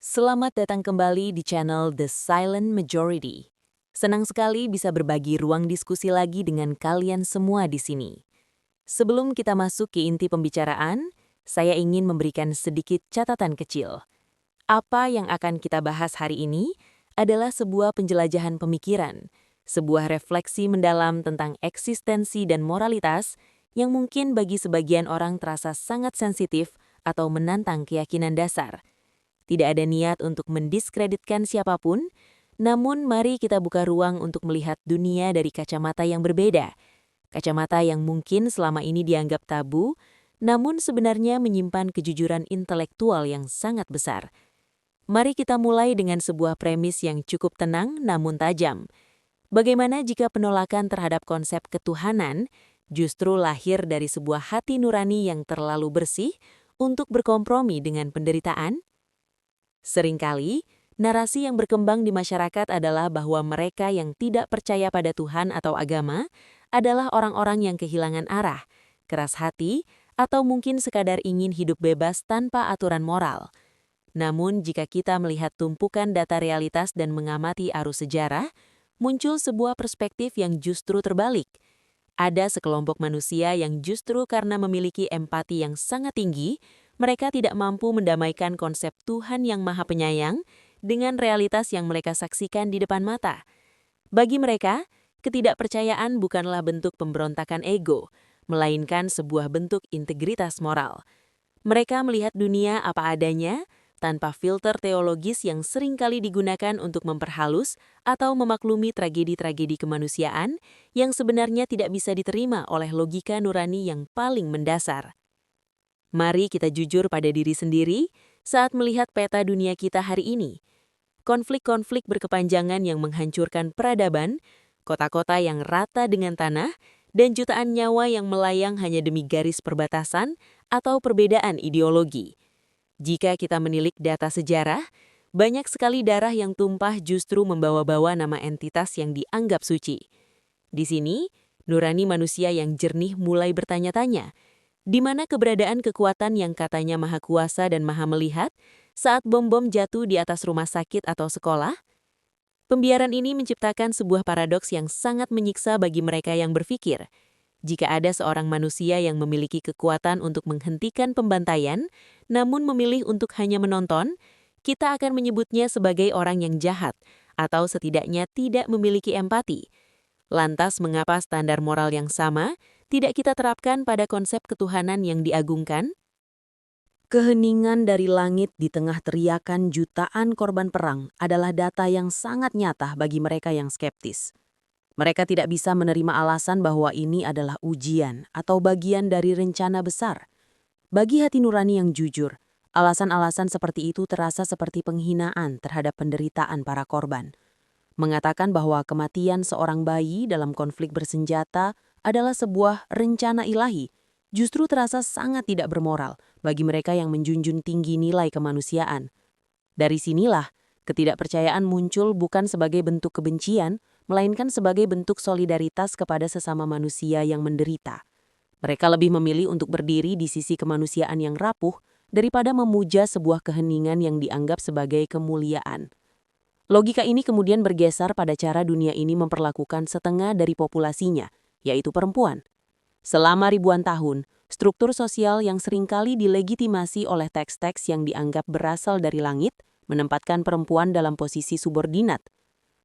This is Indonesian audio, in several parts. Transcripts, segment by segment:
Selamat datang kembali di channel The Silent Majority. Senang sekali bisa berbagi ruang diskusi lagi dengan kalian semua di sini. Sebelum kita masuk ke inti pembicaraan, saya ingin memberikan sedikit catatan kecil. Apa yang akan kita bahas hari ini adalah sebuah penjelajahan pemikiran, sebuah refleksi mendalam tentang eksistensi dan moralitas yang mungkin bagi sebagian orang terasa sangat sensitif atau menantang keyakinan dasar. Tidak ada niat untuk mendiskreditkan siapapun, namun mari kita buka ruang untuk melihat dunia dari kacamata yang berbeda. Kacamata yang mungkin selama ini dianggap tabu, namun sebenarnya menyimpan kejujuran intelektual yang sangat besar. Mari kita mulai dengan sebuah premis yang cukup tenang namun tajam. Bagaimana jika penolakan terhadap konsep ketuhanan justru lahir dari sebuah hati nurani yang terlalu bersih untuk berkompromi dengan penderitaan? Seringkali, narasi yang berkembang di masyarakat adalah bahwa mereka yang tidak percaya pada Tuhan atau agama adalah orang-orang yang kehilangan arah, keras hati, atau mungkin sekadar ingin hidup bebas tanpa aturan moral. Namun, jika kita melihat tumpukan data realitas dan mengamati arus sejarah, muncul sebuah perspektif yang justru terbalik. Ada sekelompok manusia yang justru karena memiliki empati yang sangat tinggi, mereka tidak mampu mendamaikan konsep Tuhan yang Maha Penyayang dengan realitas yang mereka saksikan di depan mata. Bagi mereka, ketidakpercayaan bukanlah bentuk pemberontakan ego, melainkan sebuah bentuk integritas moral. Mereka melihat dunia apa adanya, tanpa filter teologis yang seringkali digunakan untuk memperhalus atau memaklumi tragedi-tragedi kemanusiaan yang sebenarnya tidak bisa diterima oleh logika nurani yang paling mendasar. Mari kita jujur pada diri sendiri saat melihat peta dunia kita hari ini. Konflik-konflik berkepanjangan yang menghancurkan peradaban, kota-kota yang rata dengan tanah, dan jutaan nyawa yang melayang hanya demi garis perbatasan atau perbedaan ideologi. Jika kita menilik data sejarah, banyak sekali darah yang tumpah justru membawa-bawa nama entitas yang dianggap suci. Di sini, nurani manusia yang jernih mulai bertanya-tanya, di mana keberadaan kekuatan yang katanya maha kuasa dan maha melihat saat bom-bom jatuh di atas rumah sakit atau sekolah? Pembiaran ini menciptakan sebuah paradoks yang sangat menyiksa bagi mereka yang berpikir. Jika ada seorang manusia yang memiliki kekuatan untuk menghentikan pembantaian, namun memilih untuk hanya menonton, kita akan menyebutnya sebagai orang yang jahat, atau setidaknya tidak memiliki empati. Lantas, mengapa standar moral yang sama tidak kita terapkan pada konsep ketuhanan yang diagungkan? Keheningan dari langit di tengah teriakan jutaan korban perang adalah data yang sangat nyata bagi mereka yang skeptis. Mereka tidak bisa menerima alasan bahwa ini adalah ujian atau bagian dari rencana besar. Bagi hati nurani yang jujur, alasan-alasan seperti itu terasa seperti penghinaan terhadap penderitaan para korban. Mengatakan bahwa kematian seorang bayi dalam konflik bersenjata adalah sebuah rencana ilahi, justru terasa sangat tidak bermoral bagi mereka yang menjunjung tinggi nilai kemanusiaan. Dari sinilah, ketidakpercayaan muncul bukan sebagai bentuk kebencian, melainkan sebagai bentuk solidaritas kepada sesama manusia yang menderita. Mereka lebih memilih untuk berdiri di sisi kemanusiaan yang rapuh daripada memuja sebuah keheningan yang dianggap sebagai kemuliaan. Logika ini kemudian bergeser pada cara dunia ini memperlakukan setengah dari populasinya, yaitu perempuan. Selama ribuan tahun, struktur sosial yang seringkali dilegitimasi oleh teks-teks yang dianggap berasal dari langit menempatkan perempuan dalam posisi subordinat.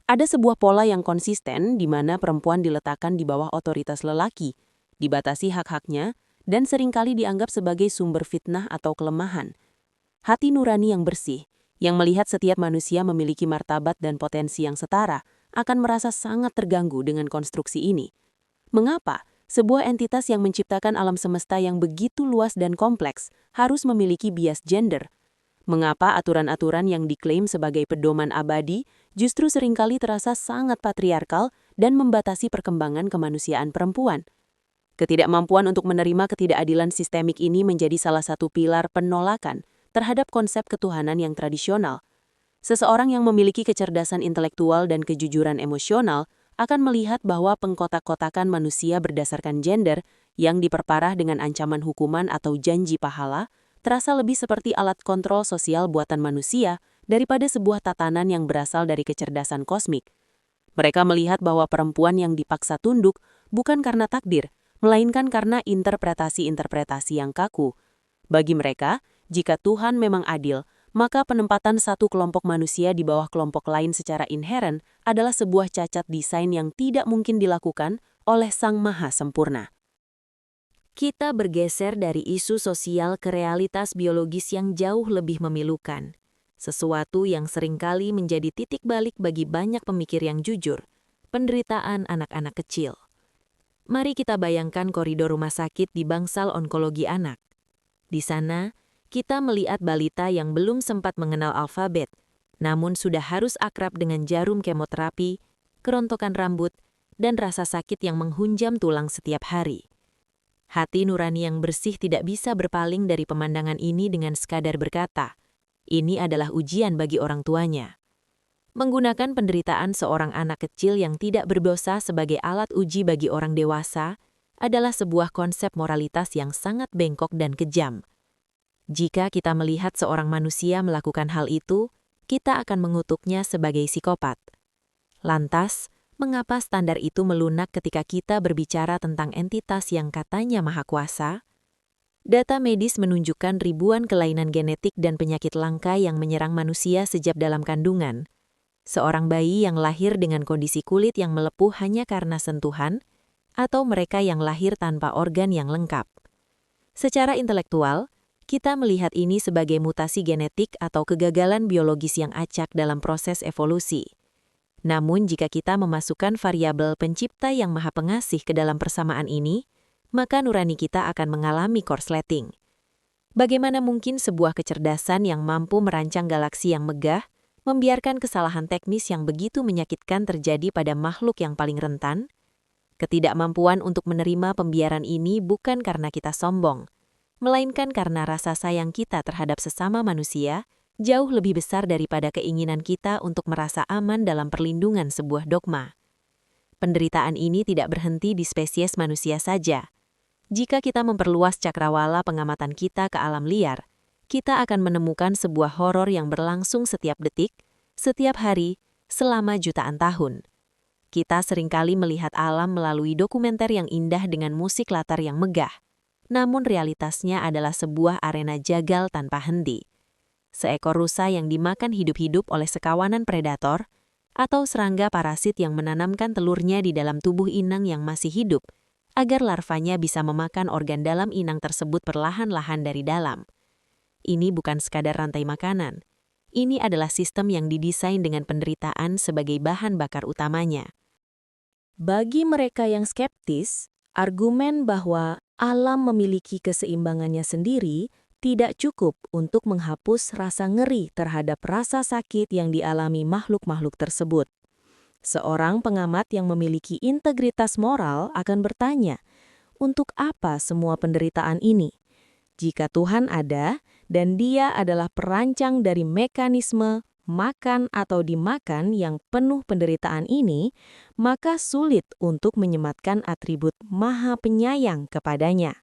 Ada sebuah pola yang konsisten di mana perempuan diletakkan di bawah otoritas lelaki, dibatasi hak-haknya, dan seringkali dianggap sebagai sumber fitnah atau kelemahan. Hati nurani yang bersih, yang melihat setiap manusia memiliki martabat dan potensi yang setara, akan merasa sangat terganggu dengan konstruksi ini. Mengapa? Sebuah entitas yang menciptakan alam semesta yang begitu luas dan kompleks harus memiliki bias gender. Mengapa aturan-aturan yang diklaim sebagai pedoman abadi justru seringkali terasa sangat patriarkal dan membatasi perkembangan kemanusiaan perempuan? Ketidakmampuan untuk menerima ketidakadilan sistemik ini menjadi salah satu pilar penolakan terhadap konsep ketuhanan yang tradisional. Seseorang yang memiliki kecerdasan intelektual dan kejujuran emosional akan melihat bahwa pengkotak-kotakan manusia berdasarkan gender yang diperparah dengan ancaman hukuman atau janji pahala terasa lebih seperti alat kontrol sosial buatan manusia daripada sebuah tatanan yang berasal dari kecerdasan kosmik. Mereka melihat bahwa perempuan yang dipaksa tunduk bukan karena takdir, melainkan karena interpretasi-interpretasi yang kaku. Bagi mereka, jika Tuhan memang adil, maka penempatan satu kelompok manusia di bawah kelompok lain secara inheren adalah sebuah cacat desain yang tidak mungkin dilakukan oleh Sang Maha Sempurna. Kita bergeser dari isu sosial ke realitas biologis yang jauh lebih memilukan. Sesuatu yang seringkali menjadi titik balik bagi banyak pemikir yang jujur, penderitaan anak-anak kecil. Mari kita bayangkan koridor rumah sakit di bangsal onkologi anak. Di sana, kita melihat balita yang belum sempat mengenal alfabet, namun sudah harus akrab dengan jarum kemoterapi, kerontokan rambut, dan rasa sakit yang menghunjam tulang setiap hari. Hati nurani yang bersih tidak bisa berpaling dari pemandangan ini dengan sekadar berkata, ini adalah ujian bagi orang tuanya. Menggunakan penderitaan seorang anak kecil yang tidak berdosa sebagai alat uji bagi orang dewasa adalah sebuah konsep moralitas yang sangat bengkok dan kejam. Jika kita melihat seorang manusia melakukan hal itu, kita akan mengutuknya sebagai psikopat. Lantas, mengapa standar itu melunak ketika kita berbicara tentang entitas yang katanya maha kuasa? Data medis menunjukkan ribuan kelainan genetik dan penyakit langka yang menyerang manusia sejak dalam kandungan. Seorang bayi yang lahir dengan kondisi kulit yang melepuh hanya karena sentuhan, atau mereka yang lahir tanpa organ yang lengkap. Secara intelektual, kita melihat ini sebagai mutasi genetik atau kegagalan biologis yang acak dalam proses evolusi. Namun jika kita memasukkan variabel pencipta yang maha pengasih ke dalam persamaan ini, maka nurani kita akan mengalami korsleting. Bagaimana mungkin sebuah kecerdasan yang mampu merancang galaksi yang megah, membiarkan kesalahan teknis yang begitu menyakitkan terjadi pada makhluk yang paling rentan? Ketidakmampuan untuk menerima pembiaran ini bukan karena kita sombong, melainkan karena rasa sayang kita terhadap sesama manusia jauh lebih besar daripada keinginan kita untuk merasa aman dalam perlindungan sebuah dogma. Penderitaan ini tidak berhenti di spesies manusia saja. Jika kita memperluas cakrawala pengamatan kita ke alam liar, kita akan menemukan sebuah horor yang berlangsung setiap detik, setiap hari, selama jutaan tahun. Kita seringkali melihat alam melalui dokumenter yang indah dengan musik latar yang megah, namun realitasnya adalah sebuah arena jagal tanpa henti. Seekor rusa yang dimakan hidup-hidup oleh sekawanan predator, atau serangga parasit yang menanamkan telurnya di dalam tubuh inang yang masih hidup, agar larvanya bisa memakan organ dalam inang tersebut perlahan-lahan dari dalam. Ini bukan sekadar rantai makanan. Ini adalah sistem yang didesain dengan penderitaan sebagai bahan bakar utamanya. Bagi mereka yang skeptis, argumen bahwa alam memiliki keseimbangannya sendiri tidak cukup untuk menghapus rasa ngeri terhadap rasa sakit yang dialami makhluk-makhluk tersebut. Seorang pengamat yang memiliki integritas moral akan bertanya, untuk apa semua penderitaan ini? Jika Tuhan ada, dan Dia adalah perancang dari mekanisme makan atau dimakan yang penuh penderitaan ini, maka sulit untuk menyematkan atribut Maha Penyayang kepadanya.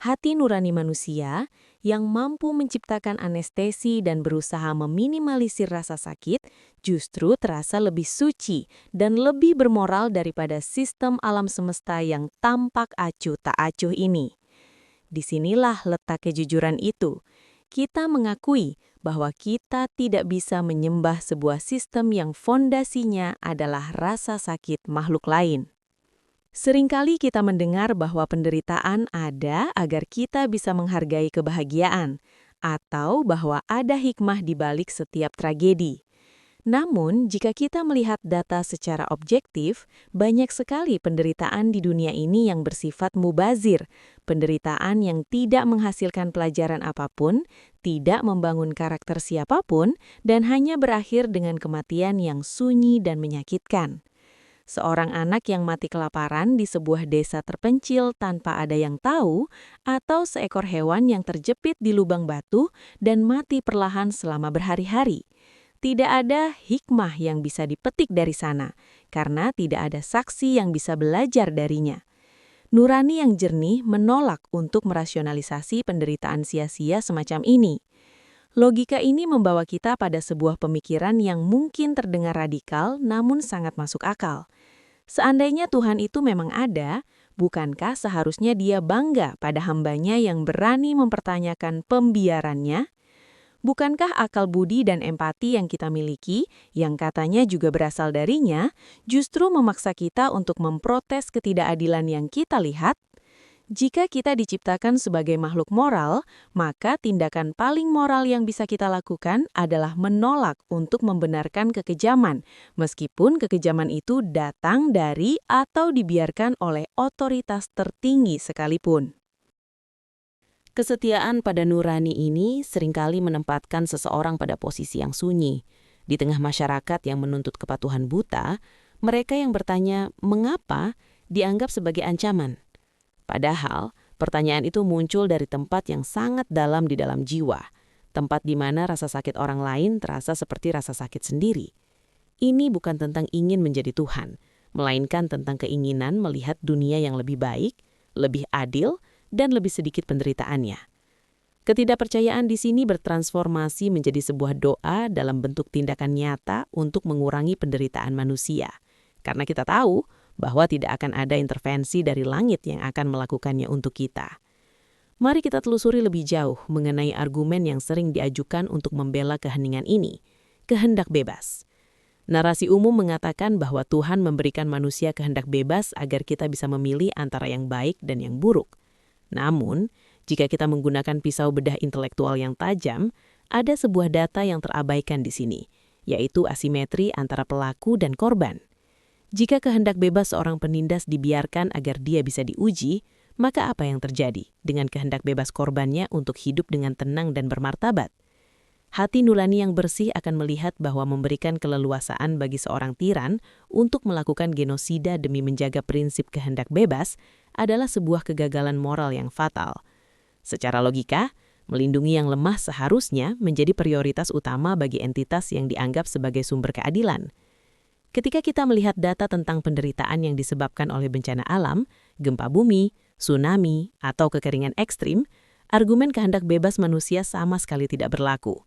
Hati nurani manusia yang mampu menciptakan anestesi dan berusaha meminimalisir rasa sakit justru terasa lebih suci dan lebih bermoral daripada sistem alam semesta yang tampak acuh tak acuh ini. Disinilah letak kejujuran itu. Kita mengakui bahwa kita tidak bisa menyembah sebuah sistem yang fondasinya adalah rasa sakit makhluk lain. Seringkali kita mendengar bahwa penderitaan ada agar kita bisa menghargai kebahagiaan, atau bahwa ada hikmah di balik setiap tragedi. Namun, jika kita melihat data secara objektif, banyak sekali penderitaan di dunia ini yang bersifat mubazir, penderitaan yang tidak menghasilkan pelajaran apapun, tidak membangun karakter siapapun, dan hanya berakhir dengan kematian yang sunyi dan menyakitkan. Seorang anak yang mati kelaparan di sebuah desa terpencil tanpa ada yang tahu, atau seekor hewan yang terjepit di lubang batu dan mati perlahan selama berhari-hari. Tidak ada hikmah yang bisa dipetik dari sana, karena tidak ada saksi yang bisa belajar darinya. Nurani yang jernih menolak untuk merasionalisasi penderitaan sia-sia semacam ini. Logika ini membawa kita pada sebuah pemikiran yang mungkin terdengar radikal namun sangat masuk akal. Seandainya Tuhan itu memang ada, bukankah seharusnya Dia bangga pada hambanya yang berani mempertanyakan pembiarannya? Bukankah akal budi dan empati yang kita miliki, yang katanya juga berasal darinya, justru memaksa kita untuk memprotes ketidakadilan yang kita lihat? Jika kita diciptakan sebagai makhluk moral, maka tindakan paling moral yang bisa kita lakukan adalah menolak untuk membenarkan kekejaman, meskipun kekejaman itu datang dari atau dibiarkan oleh otoritas tertinggi sekalipun. Kesetiaan pada nurani ini seringkali menempatkan seseorang pada posisi yang sunyi. Di tengah masyarakat yang menuntut kepatuhan buta, mereka yang bertanya mengapa dianggap sebagai ancaman. Padahal, pertanyaan itu muncul dari tempat yang sangat dalam di dalam jiwa, tempat di mana rasa sakit orang lain terasa seperti rasa sakit sendiri. Ini bukan tentang ingin menjadi Tuhan, melainkan tentang keinginan melihat dunia yang lebih baik, lebih adil, dan lebih sedikit penderitaannya. Ketidakpercayaan di sini bertransformasi menjadi sebuah doa dalam bentuk tindakan nyata untuk mengurangi penderitaan manusia. Karena kita tahu bahwa tidak akan ada intervensi dari langit yang akan melakukannya untuk kita. Mari kita telusuri lebih jauh mengenai argumen yang sering diajukan untuk membela keheningan ini, kehendak bebas. Narasi umum mengatakan bahwa Tuhan memberikan manusia kehendak bebas agar kita bisa memilih antara yang baik dan yang buruk. Namun, jika kita menggunakan pisau bedah intelektual yang tajam, ada sebuah data yang terabaikan di sini, yaitu asimetri antara pelaku dan korban. Jika kehendak bebas seorang penindas dibiarkan agar dia bisa diuji, maka apa yang terjadi dengan kehendak bebas korbannya untuk hidup dengan tenang dan bermartabat? Hati nurani yang bersih akan melihat bahwa memberikan keleluasaan bagi seorang tiran untuk melakukan genosida demi menjaga prinsip kehendak bebas adalah sebuah kegagalan moral yang fatal. Secara logika, melindungi yang lemah seharusnya menjadi prioritas utama bagi entitas yang dianggap sebagai sumber keadilan. Ketika kita melihat data tentang penderitaan yang disebabkan oleh bencana alam, gempa bumi, tsunami, atau kekeringan ekstrim, argumen kehendak bebas manusia sama sekali tidak berlaku.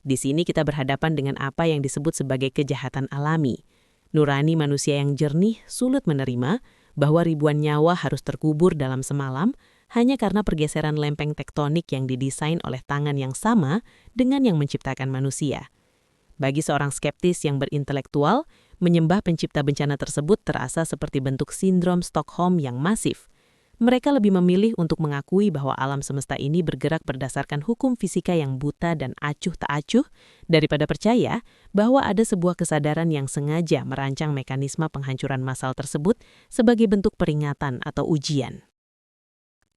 Di sini kita berhadapan dengan apa yang disebut sebagai kejahatan alami. Nurani manusia yang jernih sulit menerima bahwa ribuan nyawa harus terkubur dalam semalam hanya karena pergeseran lempeng tektonik yang didesain oleh tangan yang sama dengan yang menciptakan manusia. Bagi seorang skeptis yang berintelektual, menyembah pencipta bencana tersebut terasa seperti bentuk sindrom Stockholm yang masif. Mereka lebih memilih untuk mengakui bahwa alam semesta ini bergerak berdasarkan hukum fisika yang buta dan acuh tak acuh, daripada percaya bahwa ada sebuah kesadaran yang sengaja merancang mekanisme penghancuran massal tersebut sebagai bentuk peringatan atau ujian.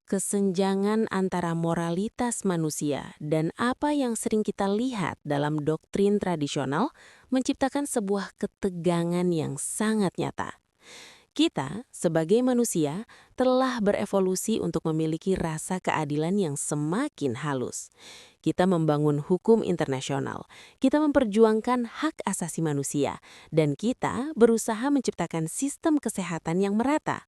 Kesenjangan antara moralitas manusia dan apa yang sering kita lihat dalam doktrin tradisional menciptakan sebuah ketegangan yang sangat nyata. Kita, sebagai manusia, telah berevolusi untuk memiliki rasa keadilan yang semakin halus. Kita membangun hukum internasional, kita memperjuangkan hak asasi manusia, dan kita berusaha menciptakan sistem kesehatan yang merata.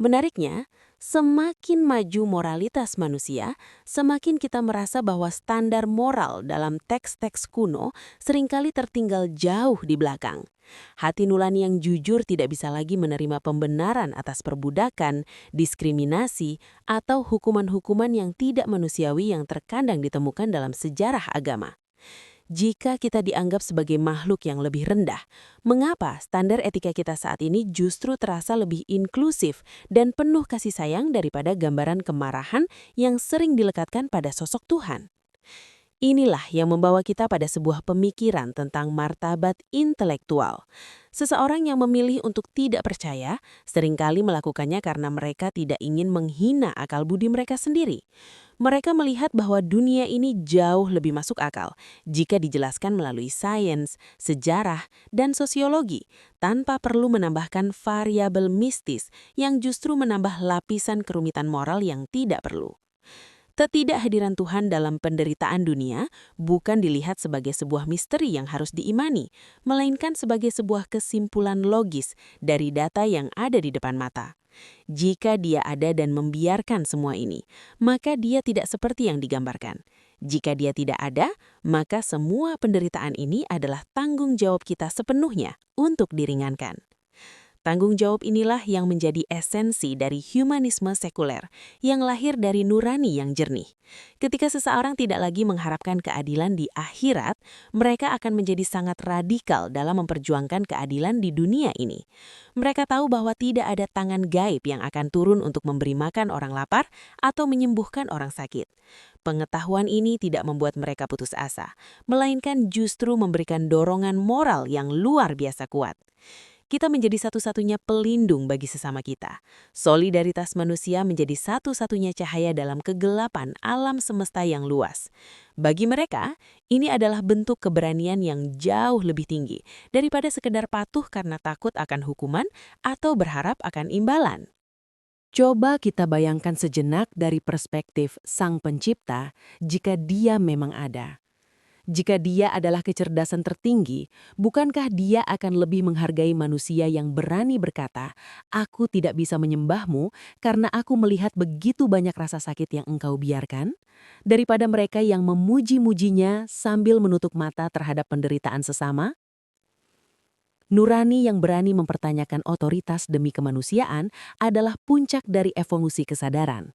Menariknya, semakin maju moralitas manusia, semakin kita merasa bahwa standar moral dalam teks-teks kuno seringkali tertinggal jauh di belakang. Hati nurani yang jujur tidak bisa lagi menerima pembenaran atas perbudakan, diskriminasi, atau hukuman-hukuman yang tidak manusiawi yang terkadang ditemukan dalam sejarah agama. Jika kita dianggap sebagai makhluk yang lebih rendah, mengapa standar etika kita saat ini justru terasa lebih inklusif dan penuh kasih sayang daripada gambaran kemarahan yang sering dilekatkan pada sosok Tuhan? Inilah yang membawa kita pada sebuah pemikiran tentang martabat intelektual. Seseorang yang memilih untuk tidak percaya seringkali melakukannya karena mereka tidak ingin menghina akal budi mereka sendiri. Mereka melihat bahwa dunia ini jauh lebih masuk akal jika dijelaskan melalui sains, sejarah, dan sosiologi tanpa perlu menambahkan variabel mistis yang justru menambah lapisan kerumitan moral yang tidak perlu. Ketidakhadiran Tuhan dalam penderitaan dunia bukan dilihat sebagai sebuah misteri yang harus diimani, melainkan sebagai sebuah kesimpulan logis dari data yang ada di depan mata. Jika Dia ada dan membiarkan semua ini, maka Dia tidak seperti yang digambarkan. Jika dia tidak ada, maka semua penderitaan ini adalah tanggung jawab kita sepenuhnya untuk diringankan. Tanggung jawab inilah yang menjadi esensi dari humanisme sekuler, yang lahir dari nurani yang jernih. Ketika seseorang tidak lagi mengharapkan keadilan di akhirat, mereka akan menjadi sangat radikal dalam memperjuangkan keadilan di dunia ini. Mereka tahu bahwa tidak ada tangan gaib yang akan turun untuk memberi makan orang lapar atau menyembuhkan orang sakit. Pengetahuan ini tidak membuat mereka putus asa, melainkan justru memberikan dorongan moral yang luar biasa kuat. Kita menjadi satu-satunya pelindung bagi sesama kita. Solidaritas manusia menjadi satu-satunya cahaya dalam kegelapan alam semesta yang luas. Bagi mereka, ini adalah bentuk keberanian yang jauh lebih tinggi daripada sekedar patuh karena takut akan hukuman atau berharap akan imbalan. Coba kita bayangkan sejenak dari perspektif Sang Pencipta jika Dia memang ada. Jika Dia adalah kecerdasan tertinggi, bukankah Dia akan lebih menghargai manusia yang berani berkata, "Aku tidak bisa menyembahmu karena aku melihat begitu banyak rasa sakit yang engkau biarkan," daripada mereka yang memuji-mujinya sambil menutup mata terhadap penderitaan sesama? Nurani yang berani mempertanyakan otoritas demi kemanusiaan adalah puncak dari evolusi kesadaran.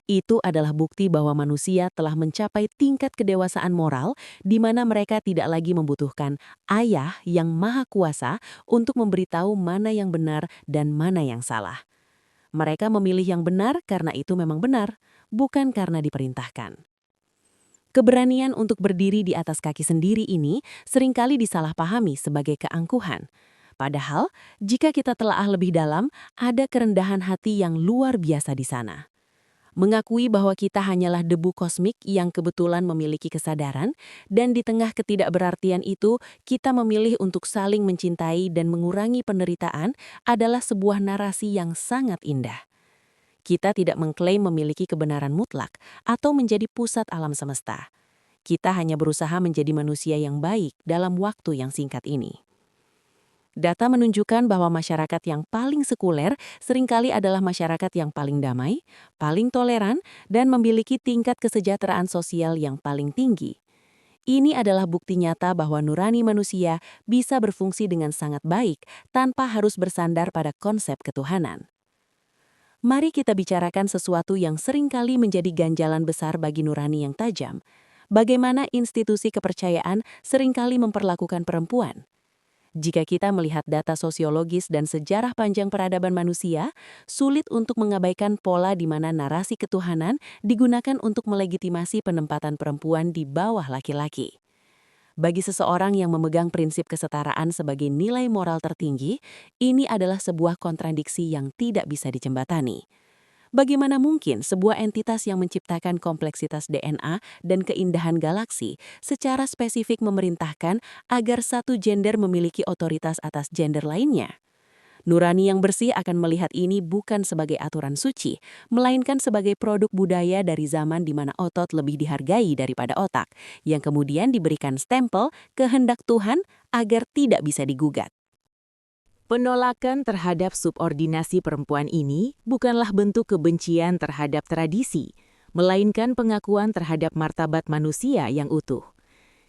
Itu adalah bukti bahwa manusia telah mencapai tingkat kedewasaan moral di mana mereka tidak lagi membutuhkan ayah yang maha kuasa untuk memberitahu mana yang benar dan mana yang salah. Mereka memilih yang benar karena itu memang benar, bukan karena diperintahkan. Keberanian untuk berdiri di atas kaki sendiri ini seringkali disalahpahami sebagai keangkuhan. Padahal, jika kita telaah lebih dalam, ada kerendahan hati yang luar biasa di sana. Mengakui bahwa kita hanyalah debu kosmik yang kebetulan memiliki kesadaran, dan di tengah ketidakberartian itu, kita memilih untuk saling mencintai dan mengurangi penderitaan adalah sebuah narasi yang sangat indah. Kita tidak mengklaim memiliki kebenaran mutlak atau menjadi pusat alam semesta. Kita hanya berusaha menjadi manusia yang baik dalam waktu yang singkat ini. Data menunjukkan bahwa masyarakat yang paling sekuler seringkali adalah masyarakat yang paling damai, paling toleran, dan memiliki tingkat kesejahteraan sosial yang paling tinggi. Ini adalah bukti nyata bahwa nurani manusia bisa berfungsi dengan sangat baik tanpa harus bersandar pada konsep ketuhanan. Mari kita bicarakan sesuatu yang seringkali menjadi ganjalan besar bagi nurani yang tajam. Bagaimana institusi kepercayaan seringkali memperlakukan perempuan. Jika kita melihat data sosiologis dan sejarah panjang peradaban manusia, sulit untuk mengabaikan pola di mana narasi ketuhanan digunakan untuk melegitimasi penempatan perempuan di bawah laki-laki. Bagi seseorang yang memegang prinsip kesetaraan sebagai nilai moral tertinggi, ini adalah sebuah kontradiksi yang tidak bisa dijembatani. Bagaimana mungkin sebuah entitas yang menciptakan kompleksitas DNA dan keindahan galaksi secara spesifik memerintahkan agar satu gender memiliki otoritas atas gender lainnya? Nurani yang bersih akan melihat ini bukan sebagai aturan suci, melainkan sebagai produk budaya dari zaman di mana otot lebih dihargai daripada otak, yang kemudian diberikan stempel kehendak Tuhan agar tidak bisa digugat. Penolakan terhadap subordinasi perempuan ini bukanlah bentuk kebencian terhadap tradisi, melainkan pengakuan terhadap martabat manusia yang utuh.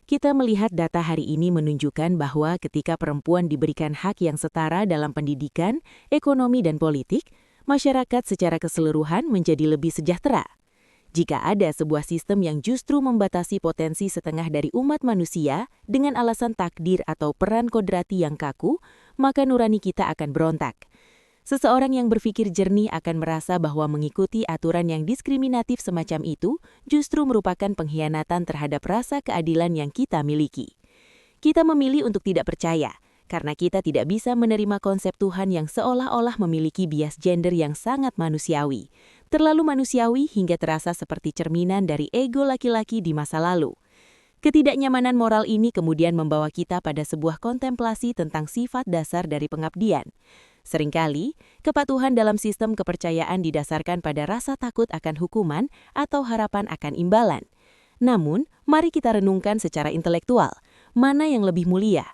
Kita melihat data hari ini menunjukkan bahwa ketika perempuan diberikan hak yang setara dalam pendidikan, ekonomi, dan politik, masyarakat secara keseluruhan menjadi lebih sejahtera. Jika ada sebuah sistem yang justru membatasi potensi setengah dari umat manusia dengan alasan takdir atau peran kodrati yang kaku, maka nurani kita akan berontak. Seseorang yang berpikir jernih akan merasa bahwa mengikuti aturan yang diskriminatif semacam itu justru merupakan pengkhianatan terhadap rasa keadilan yang kita miliki. Kita memilih untuk tidak percaya, karena kita tidak bisa menerima konsep Tuhan yang seolah-olah memiliki bias gender yang sangat manusiawi. Terlalu manusiawi hingga terasa seperti cerminan dari ego laki-laki di masa lalu. Ketidaknyamanan moral ini kemudian membawa kita pada sebuah kontemplasi tentang sifat dasar dari pengabdian. Seringkali, kepatuhan dalam sistem kepercayaan didasarkan pada rasa takut akan hukuman atau harapan akan imbalan. Namun, mari kita renungkan secara intelektual, mana yang lebih mulia?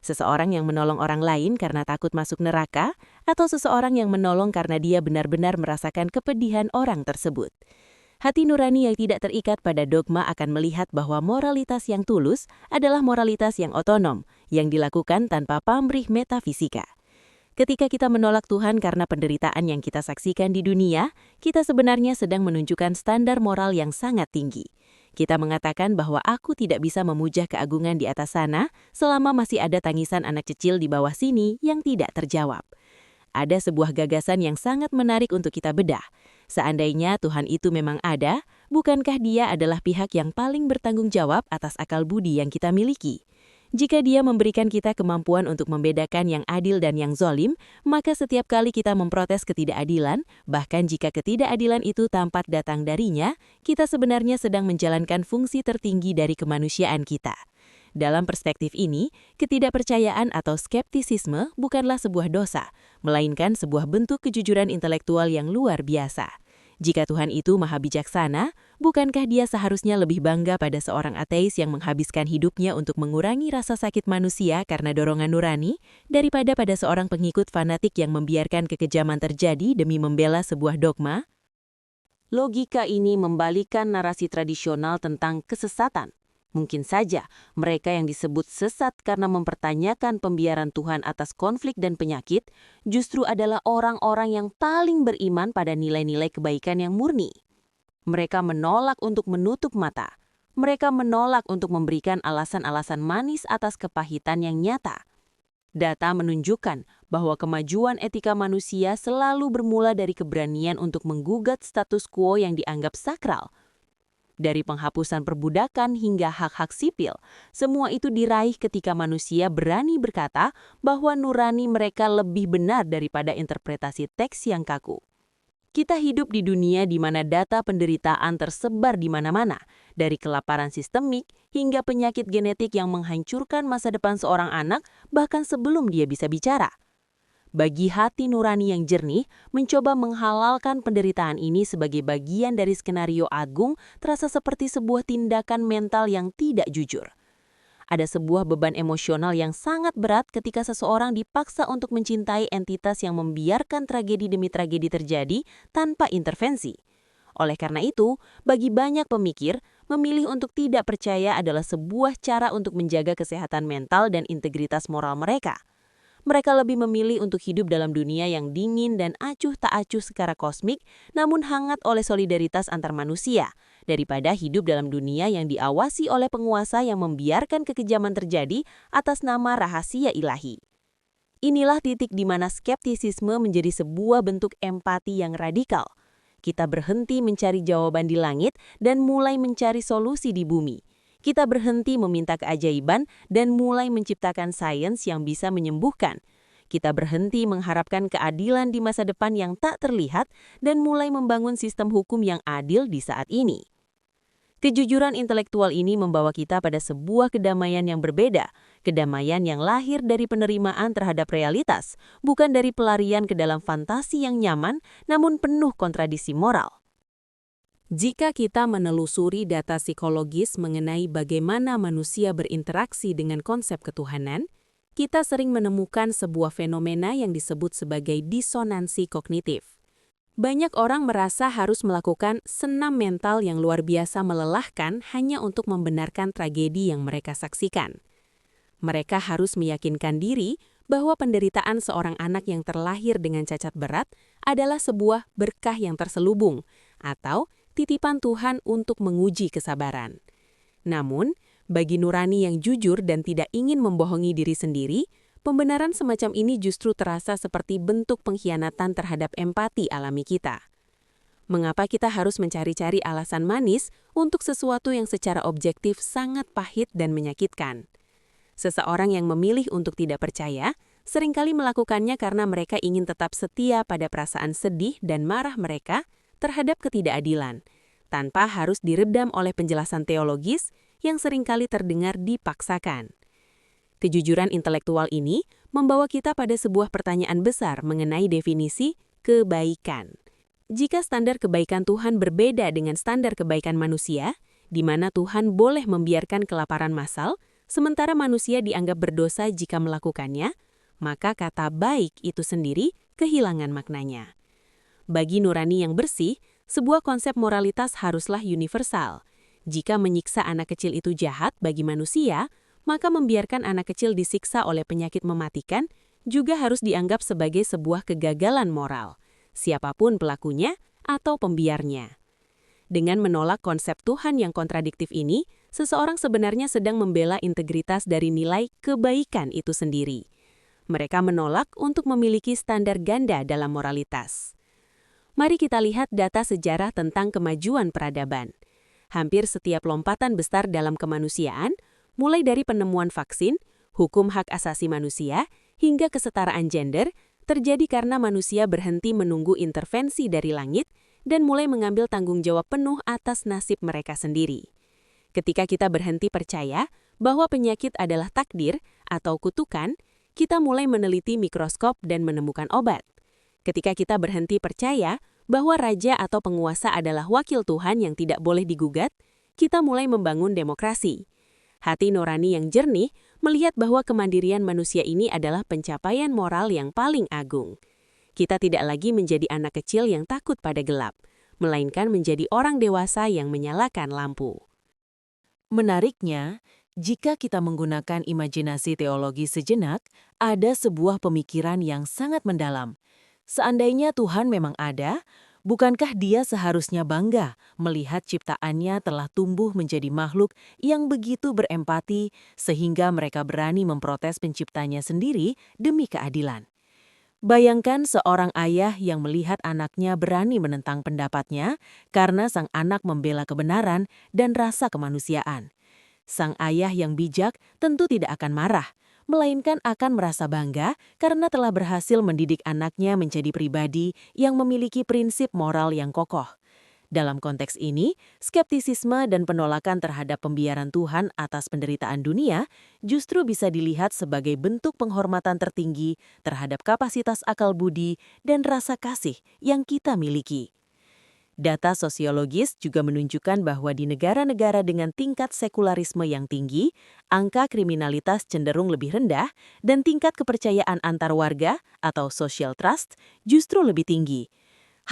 Seseorang yang menolong orang lain karena takut masuk neraka, atau seseorang yang menolong karena dia benar-benar merasakan kepedihan orang tersebut. Hati nurani yang tidak terikat pada dogma akan melihat bahwa moralitas yang tulus adalah moralitas yang otonom, yang dilakukan tanpa pamrih metafisika. Ketika kita menolak Tuhan karena penderitaan yang kita saksikan di dunia, kita sebenarnya sedang menunjukkan standar moral yang sangat tinggi. Kita mengatakan bahwa aku tidak bisa memujah keagungan di atas sana selama masih ada tangisan anak kecil di bawah sini yang tidak terjawab. Ada sebuah gagasan yang sangat menarik untuk kita bedah. Seandainya Tuhan itu memang ada, bukankah Dia adalah pihak yang paling bertanggung jawab atas akal budi yang kita miliki? Jika Dia memberikan kita kemampuan untuk membedakan yang adil dan yang zolim, maka setiap kali kita memprotes ketidakadilan, bahkan jika ketidakadilan itu tampak datang darinya, kita sebenarnya sedang menjalankan fungsi tertinggi dari kemanusiaan kita. Dalam perspektif ini, ketidakpercayaan atau skeptisisme bukanlah sebuah dosa, melainkan sebuah bentuk kejujuran intelektual yang luar biasa. Jika Tuhan itu maha bijaksana, bukankah Dia seharusnya lebih bangga pada seorang ateis yang menghabiskan hidupnya untuk mengurangi rasa sakit manusia karena dorongan nurani, daripada pada seorang pengikut fanatik yang membiarkan kekejaman terjadi demi membela sebuah dogma? Logika ini membalikan narasi tradisional tentang kesesatan. Mungkin saja mereka yang disebut sesat karena mempertanyakan pembiaran Tuhan atas konflik dan penyakit justru adalah orang-orang yang paling beriman pada nilai-nilai kebaikan yang murni. Mereka menolak untuk menutup mata. Mereka menolak untuk memberikan alasan-alasan manis atas kepahitan yang nyata. Data menunjukkan bahwa kemajuan etika manusia selalu bermula dari keberanian untuk menggugat status quo yang dianggap sakral. Dari penghapusan perbudakan hingga hak-hak sipil, semua itu diraih ketika manusia berani berkata bahwa nurani mereka lebih benar daripada interpretasi teks yang kaku. Kita hidup di dunia di mana data penderitaan tersebar di mana-mana, dari kelaparan sistemik hingga penyakit genetik yang menghancurkan masa depan seorang anak bahkan sebelum dia bisa bicara. Bagi hati nurani yang jernih, mencoba menghalalkan penderitaan ini sebagai bagian dari skenario agung terasa seperti sebuah tindakan mental yang tidak jujur. Ada sebuah beban emosional yang sangat berat ketika seseorang dipaksa untuk mencintai entitas yang membiarkan tragedi demi tragedi terjadi tanpa intervensi. Oleh karena itu, bagi banyak pemikir, memilih untuk tidak percaya adalah sebuah cara untuk menjaga kesehatan mental dan integritas moral mereka. Mereka lebih memilih untuk hidup dalam dunia yang dingin dan acuh tak acuh secara kosmik, namun hangat oleh solidaritas antar manusia, daripada hidup dalam dunia yang diawasi oleh penguasa yang membiarkan kekejaman terjadi atas nama rahasia ilahi. Inilah titik di mana skeptisisme menjadi sebuah bentuk empati yang radikal. Kita berhenti mencari jawaban di langit dan mulai mencari solusi di bumi. Kita berhenti meminta keajaiban dan mulai menciptakan sains yang bisa menyembuhkan. Kita berhenti mengharapkan keadilan di masa depan yang tak terlihat dan mulai membangun sistem hukum yang adil di saat ini. Kejujuran intelektual ini membawa kita pada sebuah kedamaian yang berbeda, kedamaian yang lahir dari penerimaan terhadap realitas, bukan dari pelarian ke dalam fantasi yang nyaman, namun penuh kontradiksi moral. Jika kita menelusuri data psikologis mengenai bagaimana manusia berinteraksi dengan konsep ketuhanan, kita sering menemukan sebuah fenomena yang disebut sebagai disonansi kognitif. Banyak orang merasa harus melakukan senam mental yang luar biasa melelahkan hanya untuk membenarkan tragedi yang mereka saksikan. Mereka harus meyakinkan diri bahwa penderitaan seorang anak yang terlahir dengan cacat berat adalah sebuah berkah yang terselubung, atau titipan Tuhan untuk menguji kesabaran. Namun, bagi nurani yang jujur dan tidak ingin membohongi diri sendiri, pembenaran semacam ini justru terasa seperti bentuk pengkhianatan terhadap empati alami kita. Mengapa kita harus mencari-cari alasan manis untuk sesuatu yang secara objektif sangat pahit dan menyakitkan? Seseorang yang memilih untuk tidak percaya, seringkali melakukannya karena mereka ingin tetap setia pada perasaan sedih dan marah mereka terhadap ketidakadilan, tanpa harus diredam oleh penjelasan teologis yang seringkali terdengar dipaksakan. Kejujuran intelektual ini membawa kita pada sebuah pertanyaan besar mengenai definisi kebaikan. Jika standar kebaikan Tuhan berbeda dengan standar kebaikan manusia, di mana Tuhan boleh membiarkan kelaparan massal, sementara manusia dianggap berdosa jika melakukannya, maka kata baik itu sendiri kehilangan maknanya. Bagi nurani yang bersih, Sebuah konsep moralitas haruslah universal. Jika menyiksa anak kecil itu jahat bagi manusia, maka membiarkan anak kecil disiksa oleh penyakit mematikan juga harus dianggap sebagai sebuah kegagalan moral, siapapun pelakunya atau pembiarnya. Dengan menolak konsep Tuhan yang kontradiktif ini, seseorang sebenarnya sedang membela integritas dari nilai kebaikan itu sendiri. Mereka menolak untuk memiliki standar ganda dalam moralitas. Mari kita lihat data sejarah tentang kemajuan peradaban. Hampir setiap lompatan besar dalam kemanusiaan, mulai dari penemuan vaksin, hukum hak asasi manusia, hingga kesetaraan gender, terjadi karena manusia berhenti menunggu intervensi dari langit dan mulai mengambil tanggung jawab penuh atas nasib mereka sendiri. Ketika kita berhenti percaya bahwa penyakit adalah takdir atau kutukan, kita mulai meneliti mikroskop dan menemukan obat. Ketika kita berhenti percaya bahwa raja atau penguasa adalah wakil Tuhan yang tidak boleh digugat, kita mulai membangun demokrasi. Hati nurani yang jernih melihat bahwa kemandirian manusia ini adalah pencapaian moral yang paling agung. Kita tidak lagi menjadi anak kecil yang takut pada gelap, melainkan menjadi orang dewasa yang menyalakan lampu. Menariknya, jika kita menggunakan imajinasi teologi sejenak, ada sebuah pemikiran yang sangat mendalam. Seandainya Tuhan memang ada, bukankah Dia seharusnya bangga melihat ciptaannya telah tumbuh menjadi makhluk yang begitu berempati sehingga mereka berani memprotes penciptanya sendiri demi keadilan? Bayangkan seorang ayah yang melihat anaknya berani menentang pendapatnya karena sang anak membela kebenaran dan rasa kemanusiaan. Sang ayah yang bijak tentu tidak akan marah, melainkan akan merasa bangga karena telah berhasil mendidik anaknya menjadi pribadi yang memiliki prinsip moral yang kokoh. Dalam konteks ini, skeptisisme dan penolakan terhadap pembiaran Tuhan atas penderitaan dunia justru bisa dilihat sebagai bentuk penghormatan tertinggi terhadap kapasitas akal budi dan rasa kasih yang kita miliki. Data sosiologis juga menunjukkan bahwa di negara-negara dengan tingkat sekularisme yang tinggi, angka kriminalitas cenderung lebih rendah dan tingkat kepercayaan antar warga atau social trust justru lebih tinggi.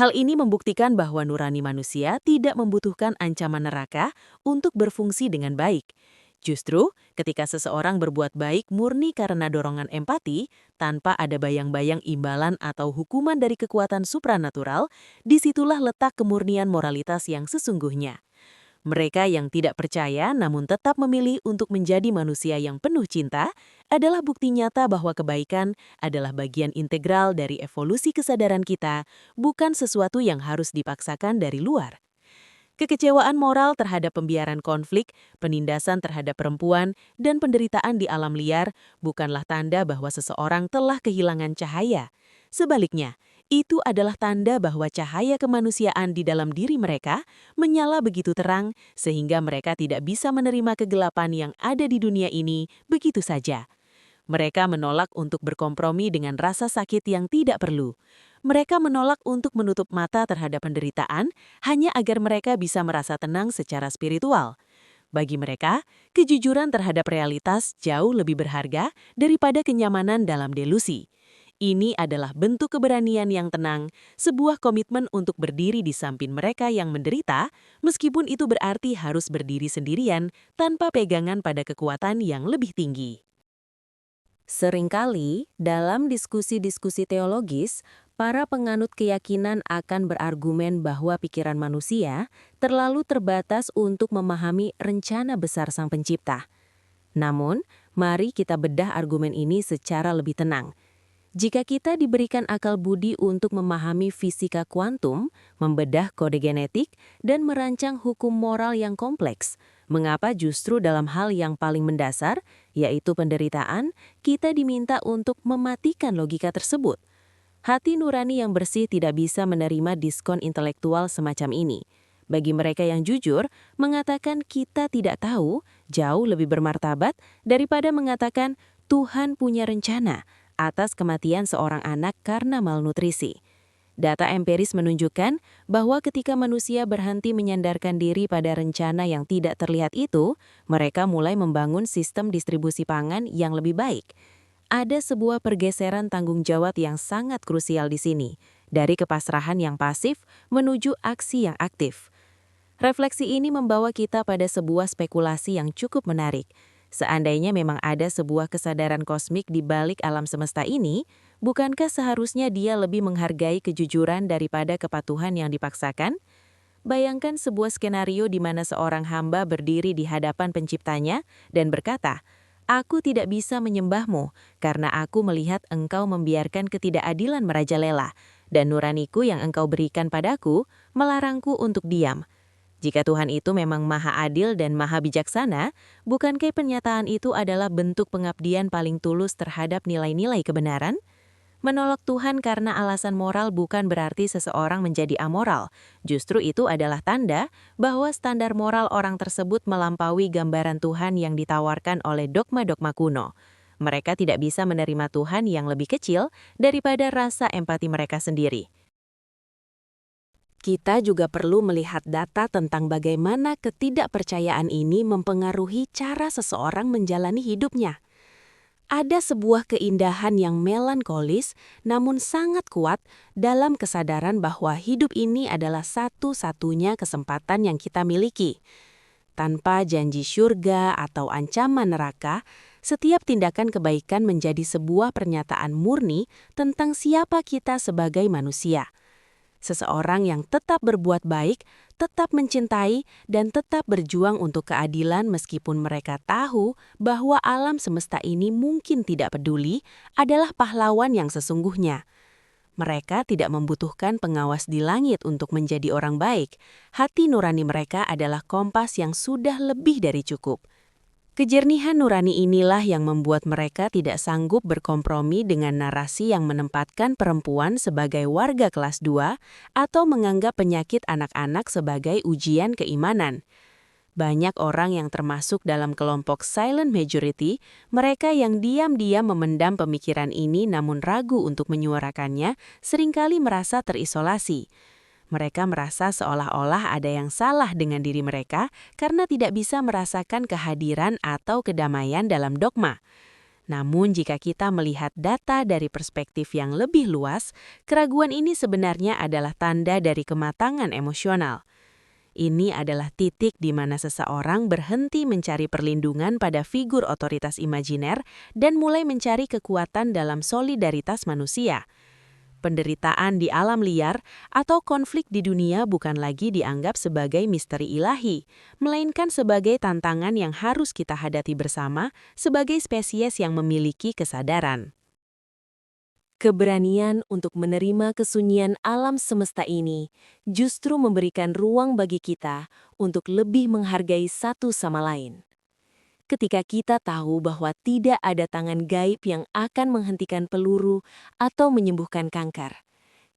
Hal ini membuktikan bahwa nurani manusia tidak membutuhkan ancaman neraka untuk berfungsi dengan baik. Justru, ketika seseorang berbuat baik murni karena dorongan empati, tanpa ada bayang-bayang imbalan atau hukuman dari kekuatan supranatural, disitulah letak kemurnian moralitas yang sesungguhnya. Mereka yang tidak percaya namun tetap memilih untuk menjadi manusia yang penuh cinta adalah bukti nyata bahwa kebaikan adalah bagian integral dari evolusi kesadaran kita, bukan sesuatu yang harus dipaksakan dari luar. Kekecewaan moral terhadap pembiaran konflik, penindasan terhadap perempuan, dan penderitaan di alam liar bukanlah tanda bahwa seseorang telah kehilangan cahaya. Sebaliknya, itu adalah tanda bahwa cahaya kemanusiaan di dalam diri mereka menyala begitu terang sehingga mereka tidak bisa menerima kegelapan yang ada di dunia ini begitu saja. Mereka menolak untuk berkompromi dengan rasa sakit yang tidak perlu. Mereka menolak untuk menutup mata terhadap penderitaan hanya agar mereka bisa merasa tenang secara spiritual. Bagi mereka, kejujuran terhadap realitas jauh lebih berharga daripada kenyamanan dalam delusi. Ini adalah bentuk keberanian yang tenang, sebuah komitmen untuk berdiri di samping mereka yang menderita, meskipun itu berarti harus berdiri sendirian tanpa pegangan pada kekuatan yang lebih tinggi. Seringkali, dalam diskusi-diskusi teologis, para penganut keyakinan akan berargumen bahwa pikiran manusia terlalu terbatas untuk memahami rencana besar Sang Pencipta. Namun, mari kita bedah argumen ini secara lebih tenang. Jika kita diberikan akal budi untuk memahami fisika kuantum, membedah kode genetik, dan merancang hukum moral yang kompleks, mengapa justru dalam hal yang paling mendasar, yaitu penderitaan, kita diminta untuk mematikan logika tersebut? Hati nurani yang bersih tidak bisa menerima diskon intelektual semacam ini. Bagi mereka yang jujur, mengatakan kita tidak tahu jauh lebih bermartabat daripada mengatakan Tuhan punya rencana atas kematian seorang anak karena malnutrisi. Data empiris menunjukkan bahwa ketika manusia berhenti menyandarkan diri pada rencana yang tidak terlihat itu, mereka mulai membangun sistem distribusi pangan yang lebih baik. Ada sebuah pergeseran tanggung jawab yang sangat krusial di sini, dari kepasrahan yang pasif menuju aksi yang aktif. Refleksi ini membawa kita pada sebuah spekulasi yang cukup menarik. Seandainya memang ada sebuah kesadaran kosmik di balik alam semesta ini, bukankah seharusnya dia lebih menghargai kejujuran daripada kepatuhan yang dipaksakan? Bayangkan sebuah skenario di mana seorang hamba berdiri di hadapan penciptanya dan berkata, "Aku tidak bisa menyembahmu karena aku melihat engkau membiarkan ketidakadilan merajalela, dan nuraniku yang engkau berikan padaku melarangku untuk diam." Jika Tuhan itu memang maha adil dan maha bijaksana, bukankah pernyataan itu adalah bentuk pengabdian paling tulus terhadap nilai-nilai kebenaran? Menolak Tuhan karena alasan moral bukan berarti seseorang menjadi amoral. Justru itu adalah tanda bahwa standar moral orang tersebut melampaui gambaran Tuhan yang ditawarkan oleh dogma-dogma kuno. Mereka tidak bisa menerima Tuhan yang lebih kecil daripada rasa empati mereka sendiri. Kita juga perlu melihat data tentang bagaimana ketidakpercayaan ini mempengaruhi cara seseorang menjalani hidupnya. Ada sebuah keindahan yang melankolis namun sangat kuat dalam kesadaran bahwa hidup ini adalah satu-satunya kesempatan yang kita miliki. Tanpa janji surga atau ancaman neraka, setiap tindakan kebaikan menjadi sebuah pernyataan murni tentang siapa kita sebagai manusia. Seseorang yang tetap berbuat baik, tetap mencintai, dan tetap berjuang untuk keadilan meskipun mereka tahu bahwa alam semesta ini mungkin tidak peduli, adalah pahlawan yang sesungguhnya. Mereka tidak membutuhkan pengawas di langit untuk menjadi orang baik. Hati nurani mereka adalah kompas yang sudah lebih dari cukup. Kejernihan nurani inilah yang membuat mereka tidak sanggup berkompromi dengan narasi yang menempatkan perempuan sebagai warga kelas 2 atau menganggap penyakit anak-anak sebagai ujian keimanan. Banyak orang yang termasuk dalam kelompok silent majority, mereka yang diam-diam memendam pemikiran ini namun ragu untuk menyuarakannya, seringkali merasa terisolasi. Mereka merasa seolah-olah ada yang salah dengan diri mereka karena tidak bisa merasakan kehadiran atau kedamaian dalam dogma. Namun jika kita melihat data dari perspektif yang lebih luas, keraguan ini sebenarnya adalah tanda dari kematangan emosional. Ini adalah titik di mana seseorang berhenti mencari perlindungan pada figur otoritas imajiner dan mulai mencari kekuatan dalam solidaritas manusia. Penderitaan di alam liar atau konflik di dunia bukan lagi dianggap sebagai misteri ilahi, melainkan sebagai tantangan yang harus kita hadapi bersama sebagai spesies yang memiliki kesadaran. Keberanian untuk menerima kesunyian alam semesta ini justru memberikan ruang bagi kita untuk lebih menghargai satu sama lain. Ketika kita tahu bahwa tidak ada tangan gaib yang akan menghentikan peluru atau menyembuhkan kanker,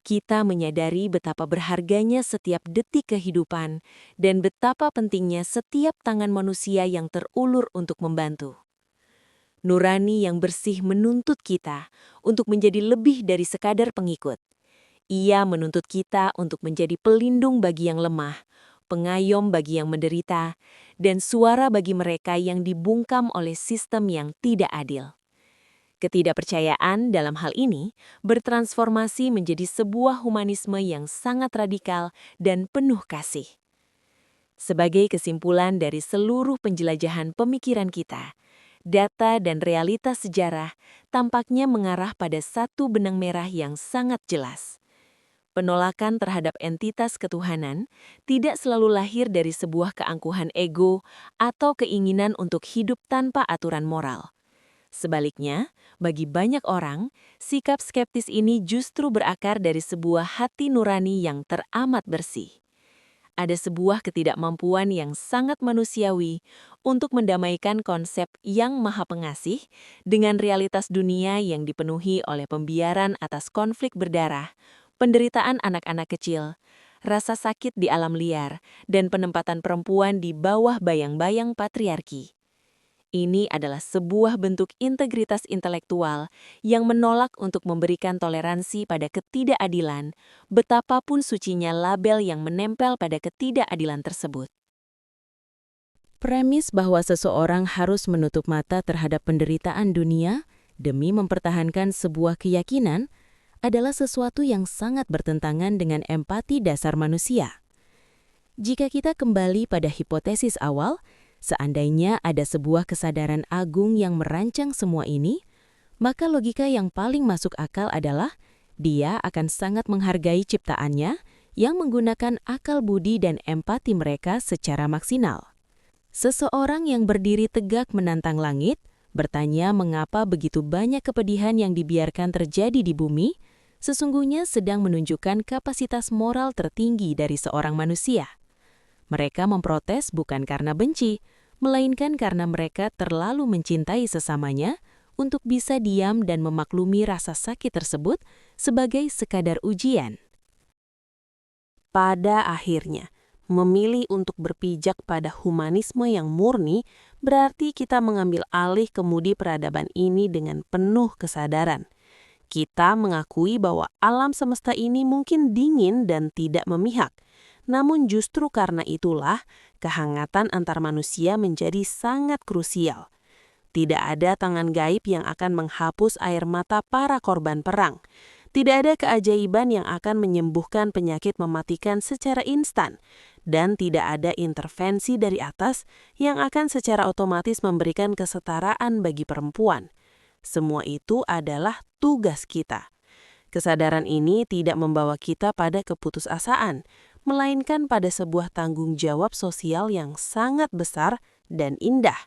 kita menyadari betapa berharganya setiap detik kehidupan dan betapa pentingnya setiap tangan manusia yang terulur untuk membantu. Nurani yang bersih menuntut kita untuk menjadi lebih dari sekadar pengikut. Ia menuntut kita untuk menjadi pelindung bagi yang lemah, pengayom bagi yang menderita, dan suara bagi mereka yang dibungkam oleh sistem yang tidak adil. Ketidakpercayaan dalam hal ini bertransformasi menjadi sebuah humanisme yang sangat radikal dan penuh kasih. Sebagai kesimpulan dari seluruh penjelajahan pemikiran kita, data dan realitas sejarah tampaknya mengarah pada satu benang merah yang sangat jelas. Penolakan terhadap entitas ketuhanan tidak selalu lahir dari sebuah keangkuhan ego atau keinginan untuk hidup tanpa aturan moral. Sebaliknya, bagi banyak orang, sikap skeptis ini justru berakar dari sebuah hati nurani yang teramat bersih. Ada sebuah ketidakmampuan yang sangat manusiawi untuk mendamaikan konsep yang maha pengasih dengan realitas dunia yang dipenuhi oleh pembiaran atas konflik berdarah, penderitaan anak-anak kecil, rasa sakit di alam liar, dan penempatan perempuan di bawah bayang-bayang patriarki. Ini adalah sebuah bentuk integritas intelektual yang menolak untuk memberikan toleransi pada ketidakadilan, betapapun sucinya label yang menempel pada ketidakadilan tersebut. Premis bahwa seseorang harus menutup mata terhadap penderitaan dunia demi mempertahankan sebuah keyakinan adalah sesuatu yang sangat bertentangan dengan empati dasar manusia. Jika kita kembali pada hipotesis awal, seandainya ada sebuah kesadaran agung yang merancang semua ini, maka logika yang paling masuk akal adalah dia akan sangat menghargai ciptaannya yang menggunakan akal budi dan empati mereka secara maksimal. Seseorang yang berdiri tegak menantang langit, bertanya mengapa begitu banyak kepedihan yang dibiarkan terjadi di bumi, sesungguhnya sedang menunjukkan kapasitas moral tertinggi dari seorang manusia. Mereka memprotes bukan karena benci, melainkan karena mereka terlalu mencintai sesamanya untuk bisa diam dan memaklumi rasa sakit tersebut sebagai sekadar ujian. Pada akhirnya, memilih untuk berpijak pada humanisme yang murni berarti kita mengambil alih kemudi peradaban ini dengan penuh kesadaran. Kita mengakui bahwa alam semesta ini mungkin dingin dan tidak memihak. Namun justru karena itulah, kehangatan antar manusia menjadi sangat krusial. Tidak ada tangan gaib yang akan menghapus air mata para korban perang. Tidak ada keajaiban yang akan menyembuhkan penyakit mematikan secara instan. Dan tidak ada intervensi dari atas yang akan secara otomatis memberikan kesetaraan bagi perempuan. Semua itu adalah tugas kita. Kesadaran ini tidak membawa kita pada keputusasaan, melainkan pada sebuah tanggung jawab sosial yang sangat besar dan indah.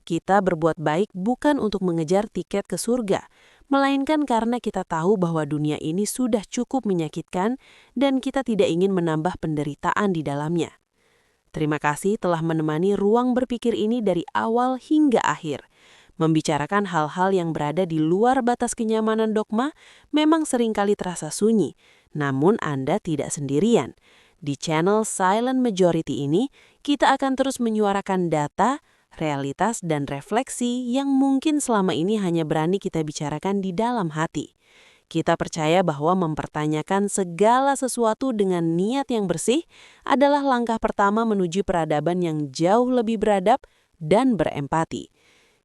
Kita berbuat baik bukan untuk mengejar tiket ke surga, melainkan karena kita tahu bahwa dunia ini sudah cukup menyakitkan dan kita tidak ingin menambah penderitaan di dalamnya. Terima kasih telah menemani ruang berpikir ini dari awal hingga akhir. Membicarakan hal-hal yang berada di luar batas kenyamanan dogma memang seringkali terasa sunyi, namun Anda tidak sendirian. Di channel Silent Majority ini, kita akan terus menyuarakan data, realitas, dan refleksi yang mungkin selama ini hanya berani kita bicarakan di dalam hati. Kita percaya bahwa mempertanyakan segala sesuatu dengan niat yang bersih adalah langkah pertama menuju peradaban yang jauh lebih beradab dan berempati.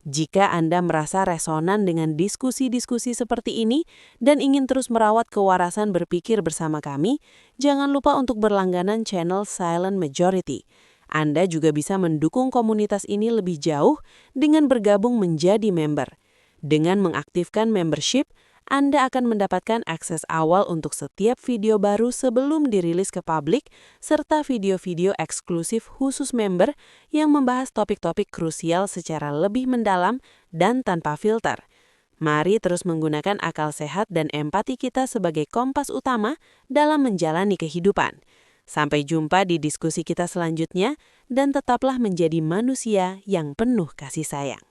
Jika Anda merasa resonan dengan diskusi-diskusi seperti ini dan ingin terus merawat kewarasan berpikir bersama kami, jangan lupa untuk berlangganan channel Silent Majority. Anda juga bisa mendukung komunitas ini lebih jauh dengan bergabung menjadi member. Dengan mengaktifkan membership, Anda akan mendapatkan akses awal untuk setiap video baru sebelum dirilis ke publik, serta video-video eksklusif khusus member yang membahas topik-topik krusial secara lebih mendalam dan tanpa filter. Mari terus menggunakan akal sehat dan empati kita sebagai kompas utama dalam menjalani kehidupan. Sampai jumpa di diskusi kita selanjutnya, dan tetaplah menjadi manusia yang penuh kasih sayang.